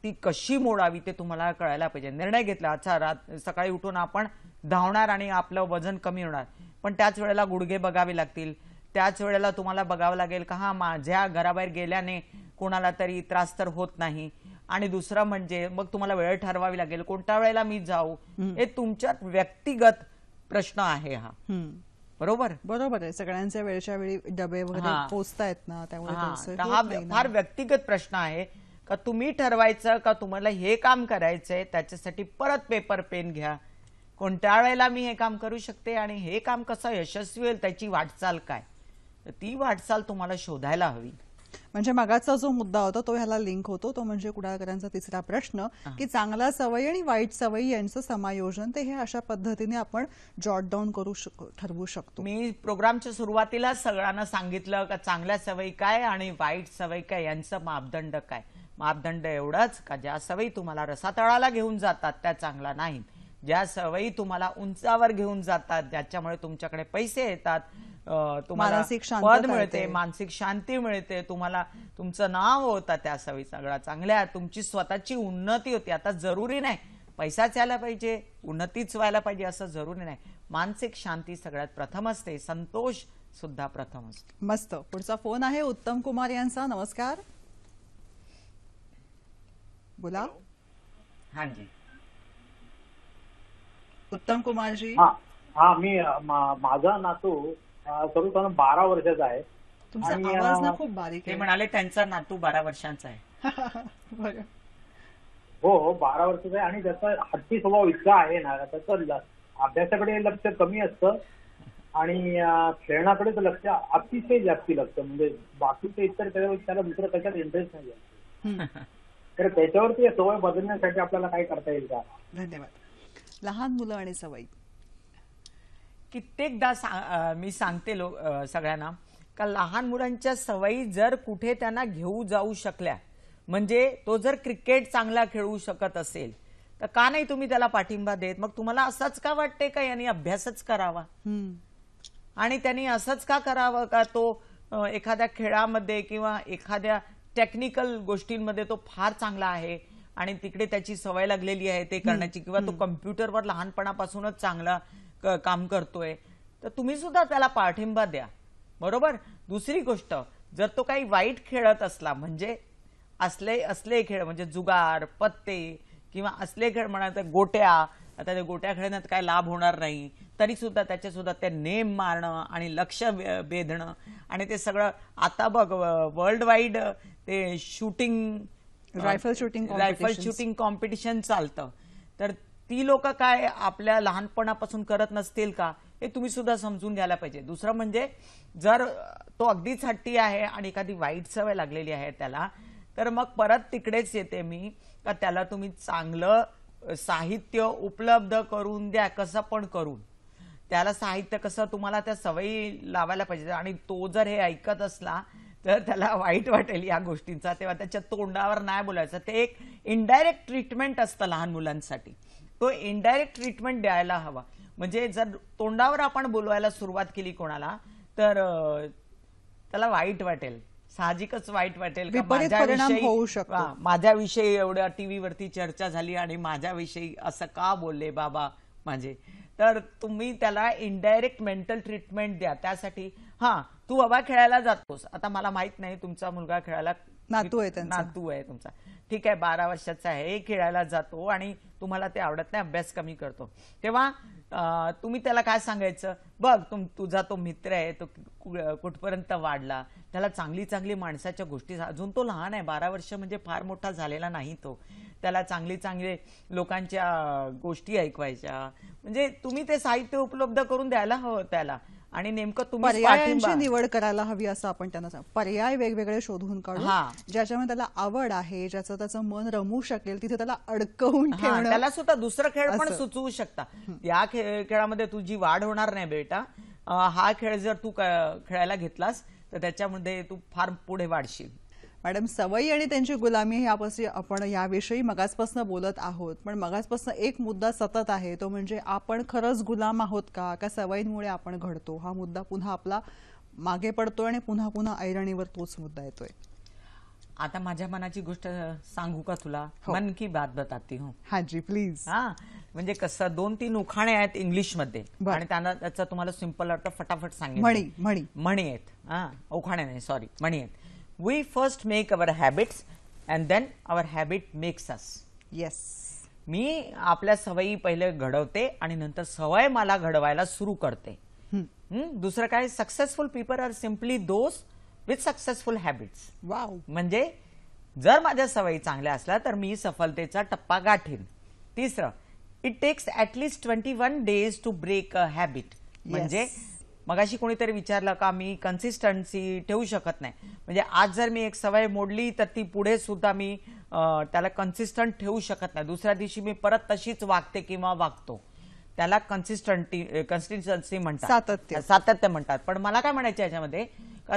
ती कशी मोडावी ते तुम्हाला कळायला पाहिजे. निर्णय घेतला, अच्छा सकाळी उठून आपण धावणार आणि आपलं वजन कमी होणार, पण त्याच वेळेला गुडघे बघावे लागतील. त्याच वेळेला तुम्हाला बघावं लागेल का हा माझ्या घराबाहेर गेल्याने कोणाला तरी त्रास तर होत नाही. आणि दुसरं म्हणजे मग तुम्हाला वेळ ठरवावी लागेल कोणत्या वेळेला मी जाऊ. हे तुमच्या व्यक्तिगत प्रश्न आहे हा. बरोबर आहे. सगळ्यांच्या वेळच्या वेळी डबे वगैरे पोचतायत ना, त्यामुळे हा फार व्यक्तिगत प्रश्न आहे का तुम्ही ठरवायचं का तुम्हाला हे काम करायचंय, त्याच्यासाठी परत पेपर पेन घ्या. कोणत्या वेळेला मी हे काम करू शकते आणि हे काम कसं यशस्वी होईल त्याची वाटचाल काय, ती वाटचाल तुम्हाला शोधायला हवी. म्हणजे मगाचा जो मुद्दा होता तो ह्याला लिंक होतो. तो म्हणजे कुडाळकरांचा तिसरा प्रश्न की चांगल्या सवयी आणि वाईट सवयी यांचं समायोजन ते हे अशा पद्धतीने आपण जॉट डाऊन ठरवू शकतो. मी प्रोग्रामच्या सुरुवातीला सगळ्यांना सांगितलं का चांगल्या सवयी काय आणि वाईट सवयी काय यांचं मापदंड काय. मापदंड एवढाच का ज्या सवयी तुम्हाला रसातळाला घेऊन जातात त्या चांगल्या नाहीत, ज्या सवयी तुम्हाला उंचावर घेऊन जातात ज्याच्यामुळे तुमच्याकडे पैसे येतात, तुम्हाला मानसिक शांतता पद मिळते, येते. मानसिक शांती मिळते, तुम्हाला तुमचं नाव होतं, त्या सवयी सगळ्या चांगल्या, तुमची स्वतःची उन्नती होती. आता जरुरी नाही पैसाच यायला पाहिजे, उन्नतीच व्हायला पाहिजे असं जरुरी नाही. मानसिक शांती सगळ्यात प्रथम असते, संतोष सुद्धा प्रथम असतो. मस्त. पुढचा फोन आहे उत्तम कुमार यांचा. नमस्कार, बोला. हां जी, उत्तम कुमारजी. हा मी माझा नातू सर्वसाधारण 12 वर्षाचा आहे. तुमचा आणि, आवाज ना खूप बारीक ते आहे. म्हणाले त्यांचा नातू 12 वर्षांचा आहे. बरं. हो 12 वर्षाचा आहे आणि त्याचा हट्टी स्वभाव इतका आहे ना, त्याचं अभ्यासाकडे लक्ष कमी असतं आणि खेळण्याकडे लक्ष अतिशय जास्ती लागतं. म्हणजे बाकीचे इतर त्याला दुसरं त्याच्यात इंटरेस्ट नाही. तर त्याच्यावरती सवय बदलण्यासाठी आपल्याला काय करता येईल का? धन्यवाद. लहान मुलं आणि सवयी. कित्येकदा मी सांगते सगळ्यांना का लहान मुलांच्या सवयी जर कुठे त्यांना घेऊ जाऊ शकल्या, म्हणजे तो जर क्रिकेट चांगला खेळू शकत असेल तर का नाही तुम्ही त्याला पाठिंबा देत? मग तुम्हाला असंच का वाटते का यांनी अभ्यासच करावा आणि त्यांनी असंच का करावं का तो एखाद्या खेळामध्ये किंवा एखाद्या टेक्निकल गोष्टींमध्ये तो फार चांगला आहे आणि तिकडे त्याची सवय लागलेली आहे ते करण्याची, किंवा तो कम्प्युटरवर लहानपणापासूनच चांगला काम करतोय, तर तुम्ही सुद्धा त्याला पाठिंबा द्या. बरोबर. दुसरी गोष्ट, जर तो काही वाईट खेळत असला, म्हणजे असले खेळ म्हणजे जुगार, पत्ते किंवा असले खेळ म्हणायचं गोट्या, आता ते गोट्या खेळण्यात काय लाभ होणार नाही, तरी सुद्धा त्याचे सुद्धा ते नेम मारणं आणि लक्ष बेधणं आणि ते सगळं आता बघ वर्ल्ड वाईड ते शूटिंग, रायफल शूटिंग कॉम्पिटिशन चालतं. तर ती लोक काय आपल्या लहानपणापासून करत नसतील का, हे तुम्ही सुद्धा समजून घ्यायला पाहिजे. दुसरं म्हणजे जर तो अगदीच हट्टी आहे आणि एखादी वाईट सवय लागलेली आहे त्याला, तर मग परत तिकडेच येते मी का त्याला तुम्ही चांगलं साहित्य उपलब्ध करून द्या, कसं पण करून. त्याला साहित्य कसं तुम्हाला त्या सवयी लावायला पाहिजे आणि तो जर हे ऐकत असला तर त्याला वाईट वाटेल या गोष्टींचा, तेव्हा त्याच्या तोंडावर नाही बोलायचं. ते एक इनडायरेक्ट ट्रीटमेंट असतं लहान मुलांसाठी, तो इनडायरेक्ट ट्रीटमेंट द्यायला हवा. म्हणजे जर तोंडावर आपण बोलवायला सुरुवात केली कोणाला तर त्याला वाईट वाटेल, साहजिकच वाईट वाटेल. माझ्याविषयी एवढ्या टीव्हीवरती चर्चा झाली आणि माझ्याविषयी असं का बोलले बाबा माझे, तर तुम्ही त्याला इनडायरेक्ट मेंटल ट्रीटमेंट द्या. त्यासाठी तू बाबा खेळायला जातोस, आता मला माहित नाही तुमचा मुलगा खेळायला, नातू आहे तुमचा, ठीक आहे 12 वर्षाचा आहे, खेळायला जातो आणि तुम्हाला ते आवडत नाही, अभ्यास कमी करतो, तेव्हा तुम्ही त्याला काय सांगायचं, बघ तुझा तो मित्र आहे तो कुठपर्यंत वाढला, त्याला चांगली चांगली माणसाच्या गोष्टी, अजून तो लहान आहे 12 वर्ष म्हणजे फार मोठा झालेला नाही तो, त्याला चांगले लोकांच्या गोष्टी ऐकवायच्या, म्हणजे तुम्ही ते साहित्य उपलब्ध करून द्यायला हवं त्याला. आणि नेमकं तुम्ही पर्यायांची निवड करायला हवी असं आपण त्यांना पर्याय वेगवेगळे शोधून काढू ज्याच्यामध्ये त्याला आवड आहे, ज्याचं त्याचं मन रमू शकेल, तिथे त्याला अडकवून ठेवणं. त्याला सुद्धा दुसरं खेळ पण सुचवू शकता. या खेळामध्ये तुझी वाढ होणार नाही बेटा, हा खेळ जर तू खेळायला घेतलास तर त्याच्यामध्ये तू फार पुढे वाढशील. मॅडम, सवयी आणि त्यांची गुलामी आपण याविषयी मगाचपासून बोलत आहोत, पण मगाचपासून एक मुद्दा सतत आहे, तो म्हणजे आपण खरंच गुलाम आहोत का सवयींमुळे आपण घडतो. हा मुद्दा पुन्हा आपला मागे पडतोय आणि पुन्हा पुन्हा ऐरणीवर तोच मुद्दा येतोय. आता माझ्या मनाची गोष्ट सांगू का तुला? मन की बात बताती हूं. हां जी प्लीज. म्हणजे कसं 2-3 उखाणे आहेत इंग्लिशमध्ये आणि त्यांना त्याचा तुम्हाला सिंपल अर्थ फटाफट सांगेन. म्हणी आहेत, उखाणे नाही सॉरी, म्हणी आहेत. We first make our habits and then our habit makes us. Yes. मी आपल्या सवयी पहिले घडवते आणि नंतर सवय मला घडवायला सुरू करते. दुसरं काय, successful people are simply those with successful habits. Wow. म्हणजे जर माझ्या सवयी चांगल्या असल्या तर मी सफलतेचा टप्पा गाठीन. तिसरं, it takes at least 21 days to break a habit. म्हणजे मगाशी कोणीतरी विचारलं का मी कन्सिस्टन्सी ठेवू शकत नाही, म्हणजे आज जर मी एक सवय मोडली तर ती पुढे सुद्धा मी त्याला कन्सिस्टंट ठेवू शकत नाही, दुसऱ्या दिवशी मी परत तशीच वागते किंवा वागतो, त्याला कन्सिस्टन्सी म्हणतात, सातत्य म्हणतात. पण मला काय म्हणायचं याच्यामध्ये,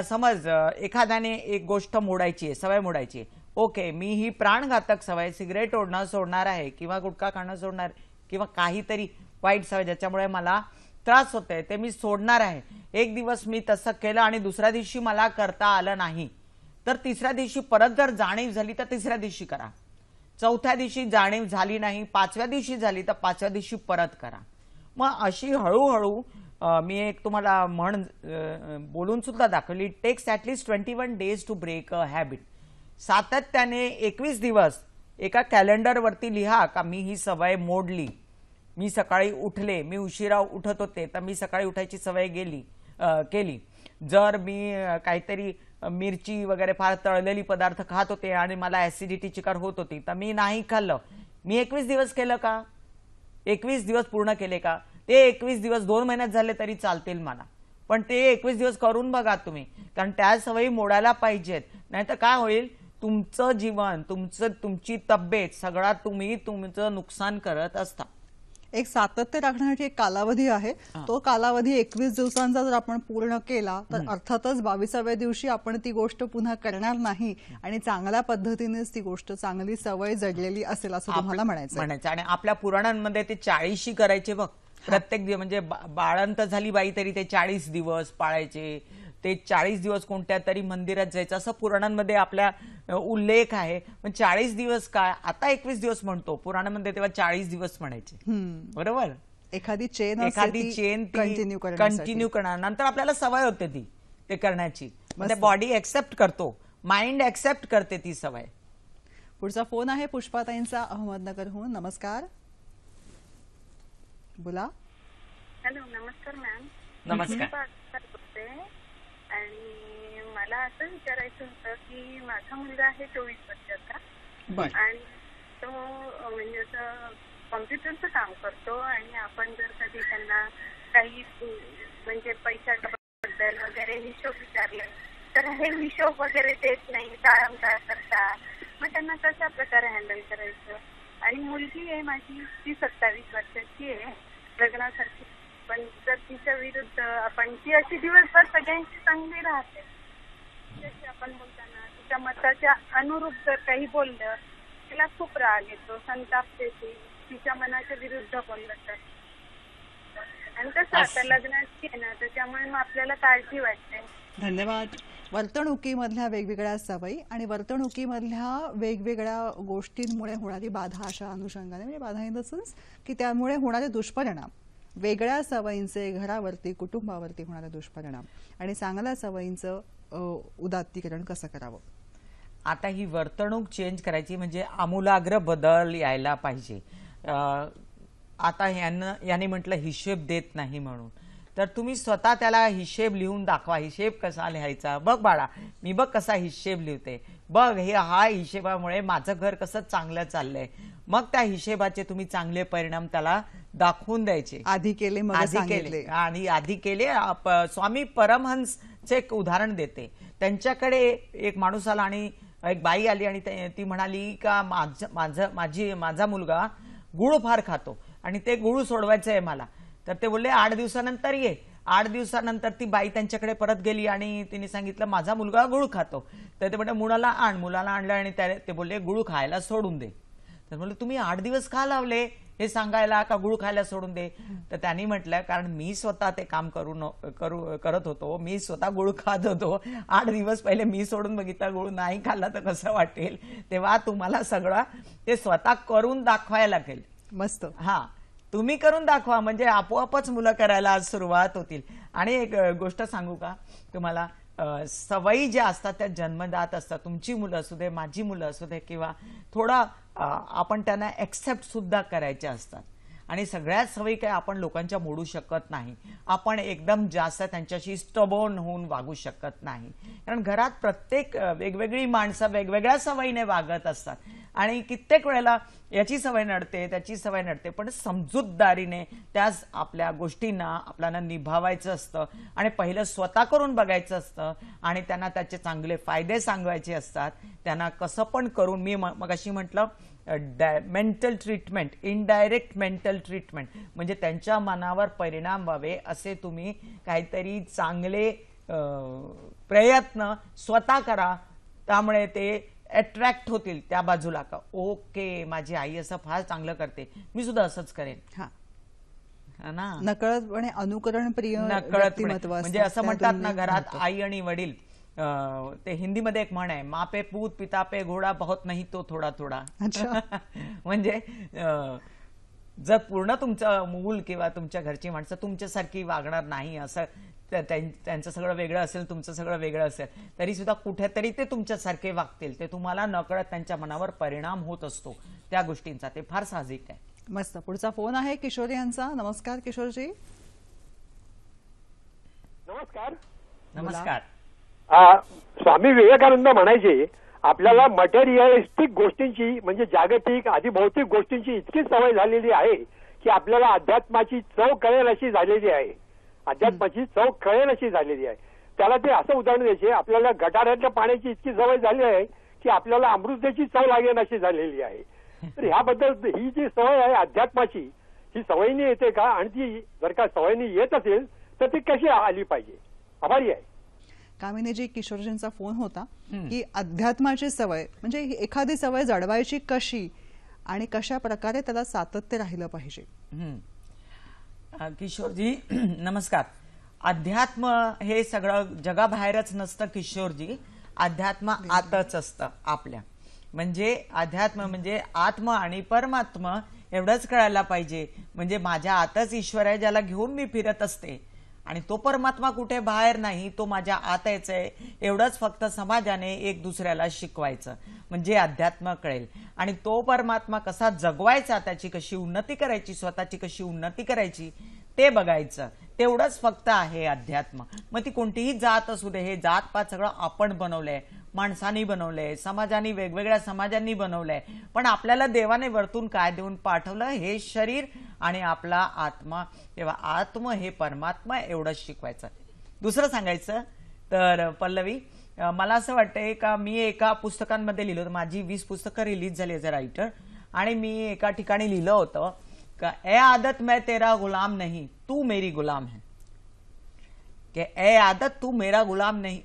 समज एखाद्याने एक गोष्ट मोडायची आहे, सवय मोडायची आहे, ओके मी ही प्राणघातक सवय सिगरेट ओढणं सोडणार आहे किंवा गुटखा खाणं सोडणार किंवा काहीतरी वाईट सवय ज्याच्यामुळे मला त्रास होतोय ते मी सोडणार आहे. एक दिवस मी तसं केलं आणि दुसऱ्या दिवशी मला करता आलं नाही तर तिसऱ्या दिवशी परत जर जाणीव झाली तर तिसऱ्या दिवशी करा. चौथ्या दिवशी जाणीव झाली नाही, पाचव्या दिवशी झाली तर पाचव्या दिवशी परत करा. मग अशी हळूहळू मी एक तुम्हाला म्हण बोलून सुद्धा दाखवली. It takes at least 21 days to break a habit. सातत्याने 21 दिवस एका कॅलेंडरवरती लिहा का मी ही सवय मोडली. मी सकाळी उठले, मी उशिरा उठत होते तर मी सकाळी उठायची सवय केली. जर मी काहीतरी मिरची वगैरे फार तळलेली पदार्थ खात होते आणि मला ऍसिडिटी चिकार होत होती तर मी नाही खाल्लं. मी 21 दिवस केलं का? 21 दिवस पूर्ण केले का? ते 21 दिवस 2 महिन्यात झाले तरी चालतील मला, पण ते 21 दिवस करून बघा तुम्ही, कारण त्या सवयी मोडायला पाहिजेत. नाहीतर काय होईल, तुमचं जीवन, तुमची तब्येत सगळा तुम्ही तुमचं नुकसान करत असता. एक सातत्य राखण्यासाठी एक कालावधी आहे. तो कालावधी 21 दिवसांचा जर आपण पूर्ण केला तर अर्थातच 22व्या दिवशी आपण ती गोष्ट पुन्हा करणार नाही आणि चांगल्या पद्धतीनेच ती गोष्ट, चांगली सवय जडलेली असेल असं तुम्हाला म्हणायचं. आणि आपल्या पुराणांमध्ये ते 40 करायचे बघ प्रत्येक दिवस. म्हणजे बाळंत झाली बाई तरी ते 40 दिवस पाळायचे. ते 40 दिवस कोणत्या तरी मंदिरात जायचं असं पुराणांमध्ये आपल्या उल्लेख आहे. पण 40 दिवस काय, आता 21 दिवस म्हणतो, पुराणामध्ये तेव्हा 40 दिवस म्हणायचे. बरोबर. एखादी चेन कंटिन्यू करणार, नंतर आपल्याला सवय होते ती ते करण्याची. म्हणजे बॉडी एक्सेप्ट करतो, माइंड एक्सेप्ट करते ती सवय. पुढचा फोन आहे पुष्पाताईंचा अहमदनगरहून. नमस्कार, बोला. हॅलो, नमस्कार मॅम. नमस्कार. आणि मला असं विचारायचं होतं की माझा मुलगा आहे 24 वर्षाचा आणि तो म्हणजे असं कॉम्प्युटरचं काम करतो आणि आपण जर कधी त्यांना काही म्हणजे पैशाबद्दल वगैरे हिशोब विचारले तर हे हिशोब वगैरे देत नाही, टाळमटाळ करतात. मग त्यांना कशा प्रकारे हँडल करायचं? आणि मुलगी आहे माझी, ती 27 वर्षाची आहे, लग्नासारखी, पण जर तिच्या विरुद्ध आपण, ती अशी दिवसभर सगळ्यांची चांगली राहते, त्याची आपण बोलताना तिच्या मताच्या अनुरूप जर काही बोललं तिला खूप राग येतो, संताप देते, तिच्या मनाच्या विरुद्ध बोललं तर. आणि तसं आता लग्नाची आहे ना, त्याच्यामुळे मग आपल्याला काळजी वाटते. धन्यवाद. वर्तणुकीमधल्या वेगवेगळ्या सवयी आणि वर्तणुकीमधल्या वेगवेगळ्या गोष्टींमुळे होणारी बाधा, अशा अनुषंगाने, म्हणजे बाधा इन द सेन्स की त्यामुळे होणारे दुष्परिणाम, वेगळ्या सवयींचे घरावरती, कुटुंबावरती होणारे दुष्परिणाम आणि चांगल्या सवयींचं उदात्तीकरण कसं करावं. आता ही वर्तणूक चेंज करायची म्हणजे आमूलाग्र बदल यायला पाहिजे. आता याने म्हटलं हिशेब देत नाही म्हणून, तर तुम्ही स्वतः त्याला हिशेब लिहून दाखवा. हिशेब कसा लिहायचा, बघ बाळा मी बघ कसा हिशेब लिहिते, बघ हा हिशेबामुळे माझं घर कसं चांगलं चाललंय. मग त्या हिशेबाचे तुम्ही चांगले परिणाम त्याला दाखवून द्यायचे. आधी केले आणि आधी केले. स्वामी परमहंसचे एक उदाहरण देते. त्यांच्याकडे एक माणूस आला आणि एक बाई आली आणि ती म्हणाली का माझा मुलगा गुळ फार खातो आणि ते गुळ सोडवायचं आहे मला. तर ते बोलले 8 दिवसानंतर ये. 8 दिवसानंतर ती बाई त्यांच्याकडे परत गेली आणि तिने सांगितलं माझा मुलगा गुळ खातो. तर ते म्हटलं मुलाला आणलं आणि ते बोलले गुळ खायला सोडून दे. तर म्हणलं तुम्ही 8 दिवस का लावले हे सांगायला का गुळ खायला सोडून दे? तर त्यांनी म्हटलं कारण मी स्वतः ते काम करत होतो, मी स्वतः गुळ खात होतो. 8 दिवस पहिले मी सोडून बघितला, गुळ नाही खाल्ला तर कसं वाटेल. तेव्हा तुम्हाला सगळं ते स्वतः करून दाखवायला लागेल. मस्त. हा, तुम्ही करून दाखवा म्हणजे आपोआपच मुलं करायला सुरुवात होतील. आणि एक गोष्ट सांगू का तुम्हाला, सवयी ज्या असतात त्या जन्मजात असतात. तुमची मुलं असू दे, माझी मुलं असू दे, किंवा थोडा आपण त्यांना एक्सेप्ट सुद्धा करायच्या असतात. आणि सगळ्याच सवयी काय आपण लोकांच्या मोडू शकत नाही. आपण एकदम जास्त त्यांच्याशी स्टबॉर्न होऊन वागू शकत नाही. कारण घरात प्रत्येक वेगवेगळी माणसं वेगवेगळ्या सवयीने वागत असतात आणि कित्येक वेळेला याची सवय नडते, त्याची सवय नडते, पण समजूतदारीने त्याच आपल्या गोष्टींना आपल्याला निभावायचं असतं आणि पहिलं स्वतः करून बघायचं असतं आणि त्यांना त्याचे चांगले फायदे सांगायचे असतात. त्यांना कसं पण करून, मी मगाशी म्हटलं mental treatment, indirect mental treatment, म्हणजे त्यांच्या मनावर परिणाम व्हावे असे तुम्ही काहीतरी चांगले प्रयत्न स्वतः करा. त्यामुळे ते अट्रॅक्ट होतील त्या बाजूला का ओके माझी आई असं फार चांगलं करते, मी सुद्धा असंच करेन. ना नकळतपणे अनुकरण प्रिय नकळतपणे म्हणजे असं म्हणतात ना घरात आई आणि वडील, ते हिंदीमध्ये एक म्हण आहे, माँ पे पूत पिता पे घोडा बहुत नहीं तो थोडा थोडा. म्हणजे जर पूर्ण तुमचं मूल किंवा तुमच्या घरची माणसं तुमच्यासारखी वागणार नाही, असं त्यांचं सगळं वेगळं असेल, तुमचं सगळं वेगळं असेल, तरी सुद्धा कुठेतरी ते तुमच्यासारखे वागतील, ते तुम्हाला नकळत त्यांच्या मनावर परिणाम होत असतो त्या गोष्टींचा. ते फार साहजिक आहे. मस्त. पुढचा फोन आहे किशोर यांचा. नमस्कार किशोरजी. नमस्कार. नमस्कार. स्वामी विवेकानंद म्हणायचे आपल्याला मटेरियलिस्टिक गोष्टींची म्हणजे जागतिक अधिभौतिक गोष्टींची इतकी सवय झालेली आहे की आपल्याला अध्यात्माची चव कळेल अशी झालेली आहे. अध्यात्माची चव कळेल अशी झालेली आहे. त्याला ते असं उदाहरण द्यायचे, आपल्याला गटारातल्या पाण्याची इतकी सवय झाली आहे की आपल्याला अमृताची चव लागेल अशी झालेली आहे. तर ह्याबद्दल ही जी सवय आहे अध्यात्माची, ही सवयीने येते का, आणि ती जर का सवयीने येत असेल तर ती कशी आली पाहिजे? आभारी आहे. कामिनीजी, किशोरजींचा फोन होता की अध्यात्माची सवय म्हणजे एखादी सवय जडवायची कशी आणि कशा प्रकारे त्याला सातत्य राहिलं पाहिजे. किशोरजी नमस्कार. अध्यात्म हे सगळं जगाबाहेरच नसतं किशोरजी, अध्यात्म आतच असतं आपल्या. म्हणजे अध्यात्म म्हणजे आत्म आणि परमात्मा एवढंच कळायला पाहिजे. म्हणजे माझ्या आतच ईश्वर आहे ज्याला घेऊन मी फिरत असते, आणि तो परमात्मा कुठे बाहेर नाही, तो माझ्या आतच आहे. एवढंच फक्त समाजाने एक दुसऱ्याला शिकवायचं म्हणजे अध्यात्म कळेल. आणि तो परमात्मा कसा जगवायचा, त्याची कशी उन्नती करायची, स्वतःची कशी उन्नती करायची ते बघायचं. तेवढंच फक्त आहे अध्यात्म. मग ती कोणतीही जात असू दे, हे जात पात सगळं आपण बनवलंय, माणसांनी बनवलंय, समाजांनी वेगवेगळ्या समाजांनी बनवलंय. पण आपल्याला देवाने वरतून काय देऊन पाठवलं, हे शरीर आणि आपला आत्मा. तेव्हा आत्म हे परमात्मा एवढंच शिकवायचं. दुसरं सांगायचं तर पल्लवी, मला असं वाटतंय का मी एका पुस्तकांमध्ये लिहिलं होतं, माझी 20 पुस्तकं रिलीज झाली ॲज अ रायटर, आणि मी एका ठिकाणी लिहिलं होतं का ए आदत मैं तेरा गुलाम नहीं तू मेरी गुलाम है. कि ए आदत तू मेरा गुलाम नहीं,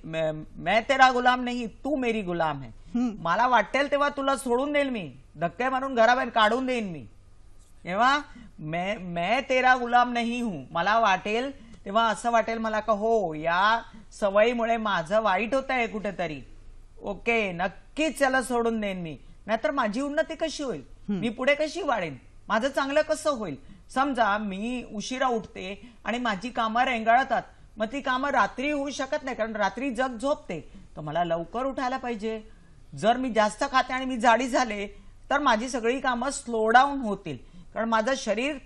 मैं तेरा गुलाम नहीं तू मेरी गुलाम है. मला वाटेल तेव्हा तुला सोडून देईल मी, धक्के मारून घराबाहेर काढून देईन मी. तेव्हा मैं तेरा गुलाम नहीं हूं. मला वाटेल तेव्हा असं वाटेल मला का हो या सवयीमुळे माझं वाईट होत आहे कुठेतरी, ओके नक्कीच त्याला सोडून देईन मी. नाहीतर माझी उन्नती कशी होईल, मी पुढे कशी वाढेन, माझं चांगलं कसं होईल. समजा मी उशिरा उठते आणि माझी कामं रेंगाळतात, मग ती कामं रात्री होऊ शकत नाही कारण रात्री जग झोपते, तर मला लवकर उठायला पाहिजे. जर मी जास्त खाते आणि मी जाडी झाले तर माझी सगळी कामं स्लो डाऊन होतील, कारण माझं शरीर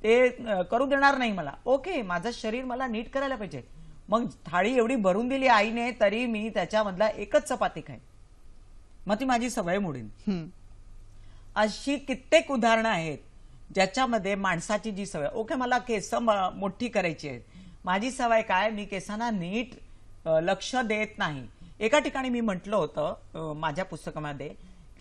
ते करू देणार नाही मला. ओके माझं शरीर मला नीट करायला पाहिजे. मग थाळी एवढी भरून दिली आईने तरी मी त्याच्यामधला एकच चपाती खाईन, मग ती माझी सवय मोडीन. अशी कित्येक उदाहरणं आहेत ज्याच्यामध्ये माणसाची जी सवय, ओके मला केस मोठी करायची आहे, माझी सवय काय, मी केसांना नीट लक्ष देत नाही. एका ठिकाणी मी म्हटलं होतं माझ्या पुस्तकामध्ये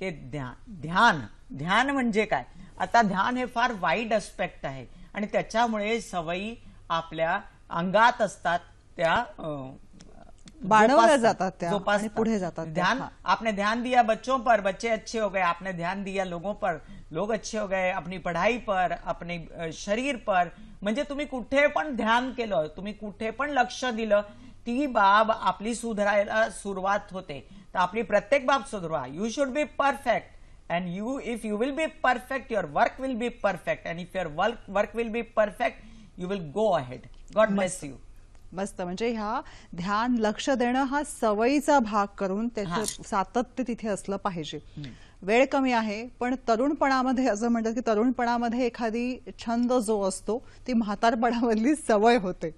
की ध्यान म्हणजे काय. आता ध्यान हे फार वाईड एस्पेक्ट आहे आणि त्याच्यामुळे सवयी आपल्या अंगात असतात, त्या बाळवल्या जातात, त्या पुढे जातात. ध्यान, आपने ध्यान दिया बच्चों पर, बच्चे अच्छे हो गए. आपने ध्यान दिया लोगों पर, लोग अच्छे हो गए. अपनी पढ़ाई पर, अपने शरीर पर, म्हणजे तुम्ही कुठे पण ध्यान केलं, तुम्ही कुठे पण लक्ष दिलं, ती बाब आपली सुधारायला सुरुवात होते. तर आपली प्रत्येक बाब सुधारा. You should be perfect, and if you will be perfect, your work will be perfect, and if your work will be perfect, you will go ahead. God bless you. मस्त. म्हणजे ह्या ध्यान लक्ष देणं हा सवयीचा भाग करून त्याचं सातत्य तिथे असलं पाहिजे. वेळ कमी आहे पण तरुणपणामध्ये असं म्हणतात की तरुणपणामध्ये एखादी छंद जो असतो ती म्हातारपणामधली सवय होते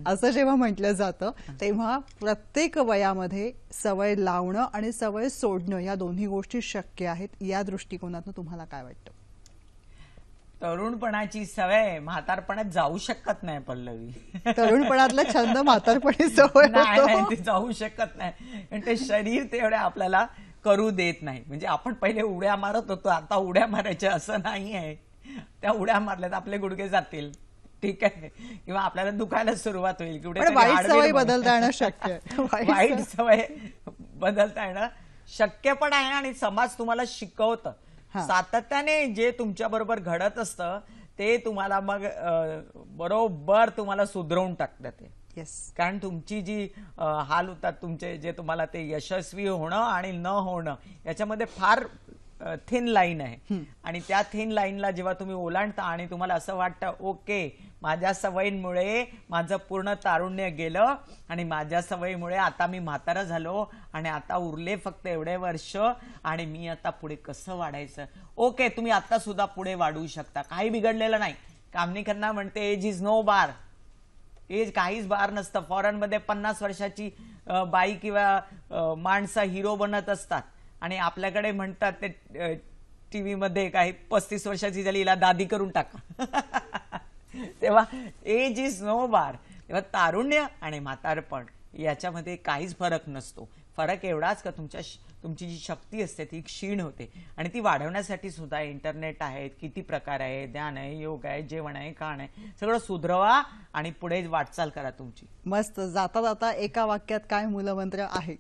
असं जेव्हा म्हटलं जातं तेव्हा प्रत्येक वयामध्ये सवय लावणं आणि सवय सोडणं या दोन्ही गोष्टी शक्य आहेत. या दृष्टिकोनातून तुम्हाला काय वाटतं? तरुणपणाची सवय म्हातारपणात जाऊ शकत नाही पल्लवी. तरुणपणातला छंद म्हातारपणी सवय नाही, ती जाऊ शकत नाही. ते शरीर तेवढ्या आपल्याला करू देत नाही. म्हणजे आपण पहिले उड्या मारत होतो, आता उड्या मारायच्या असं नाही आहे. त्या उड्या मारल्यात आपले गुडघे जातील, ठीक आहे, किंवा आपल्याला दुखायला सुरुवात होईल. वाईट सवय बदलता येणं शक्य आहे. वाईट सवय बदलता येणं शक्य पण आहे आणि समाज तुम्हाला शिकवतं. सातत्याने जे तुमच्या बरोबर घडत असतं ते तुम्हाला मग बरोबर तुम्हाला सुधरवून टाकतं ते. कारण तुमची जी हाल होतात तुमचे, जे तुम्हाला ते यशस्वी होणं आणि न होणं याच्यामध्ये फार थिन लाईन आहे. आणि त्या थिन लाईनला जेव्हा तुम्ही ओलांडता आणि तुम्हाला असं वाटतं ओके माझ्या सवयींमुळे माझं पूर्ण तारुण्य गेलं आणि माझ्या सवयीमुळे आता मी म्हातारा झालो आणि आता उरले फक्त एवढे वर्ष आणि मी आता पुढे कसं वाढायचं. ओके, तुम्ही आता सुद्धा पुढे वाढवू शकता, काही बिघडलेलं नाही. कामनी खन्ना म्हणते age is no bar. Age काहीच बार नसतं. फॉरेन मध्ये 50 वर्षाची बाई किंवा माणसं हिरो बनत असतात आणि आपल्याकडे म्हणतात ते टीव्ही मध्ये काही 35 वर्षाची झाली हिला दादी करून टाका. तेव्हा एज इज नो बार. तेव्हा तारुण्य आणि म्हातारपण याच्यामध्ये काहीच फरक नसतो. फरक एवढाच का तुमची जी शक्ती असते ती क्षीण होते आणि ती वाढवण्यासाठी सुद्धा इंटरनेट आहे, किती प्रकार आहे, ध्यान आहे, योग आहे, जेवण आहे, खाण आहे, सगळं सुधरवा आणि पुढे वाटचाल करा तुमची. मस्त. जाता जाता एका वाक्यात काय मूलमंत्र आहे?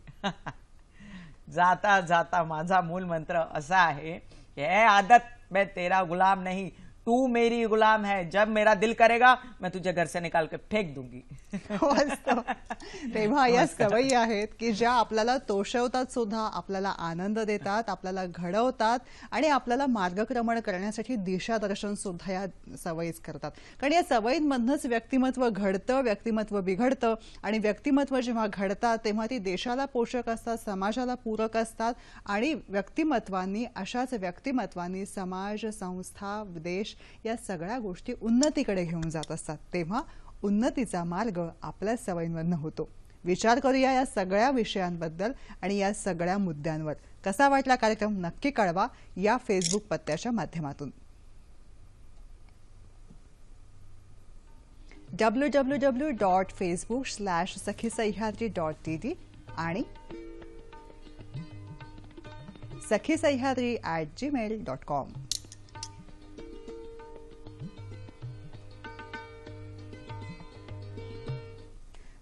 जाता जाता माझा मूल मंत्र असा आहे, ये आदत मैं तेरा गुलाम नहीं तू मेरी गुलाम है, जब मेरा दिल करेगा मैं तुझे घर से निकाल के फेक दूंगी. तेव्हा या सवयी आहेत की ज्या आपल्याला तोषवतात सुद्धा, आपल्याला आनंद देतात, आपल्याला घडवतात आणि आपल्याला मार्गक्रमण करण्यासाठी दिशादर्शन सुद्धा या सवयीच करतात. कारण या सवयींमधनंच व्यक्तिमत्व घडतं, व्यक्तिमत्व बिघडतं आणि व्यक्तिमत्व जेव्हा घडतात तेव्हा ती देशाला पोषक असतात, समाजाला पूरक असतात आणि अशाच व्यक्तिमत्वांनी समाज, संस्था, देश या सगळ्या गोष्टी उन्नतीकडे घेऊन जात असतात. तेव्हा उन्नतीचा मार्ग आपल्या सवयींमधनं होतो. विचार करूया या सगळ्या विषयांबद्दल आणि या सगळ्या मुद्द्यांवर. कसा वाटला कार्यक्रम नक्की कळवा या फेसबुक पत्त्याच्या माध्यमातून. www.facebook/sakhisayhadri.tv आणि sakhisayhadri@gmail.com.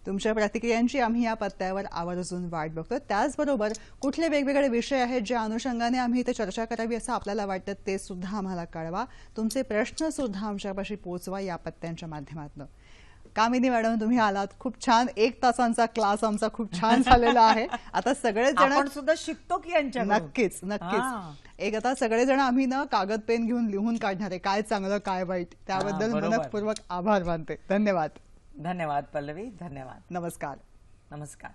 तुमच्या प्रतिक्रियांची आम्ही या पत्त्यावर आवर्जून वाट बघतो. त्याचबरोबर कुठले वेगवेगळे विषय आहेत ज्या अनुषंगाने आम्ही इथे चर्चा करावी असं आपल्याला वाटतं ते सुद्धा आम्हाला कळवा. तुमचे प्रश्न सुद्धा आमच्यापाशी पोहोचवा या पत्त्यांच्या माध्यमातून. कामिनी मॅडम, तुम्ही आलात, खूप छान. 1 तासांचा क्लास आमचा खूप छान झालेला आहे. आता सगळेच जण आपण सुद्धा शिकतो की यांच्या. नक्कीच नक्कीच. आता सगळेजण आम्ही ना कागद पेन घेऊन लिहून काढणार आहे काय चांगलं काय वाईट. त्याबद्दल मनपूर्वक आभार मानते. धन्यवाद. धन्यवाद पल्लवी. धन्यवाद. नमस्कार. नमस्कार.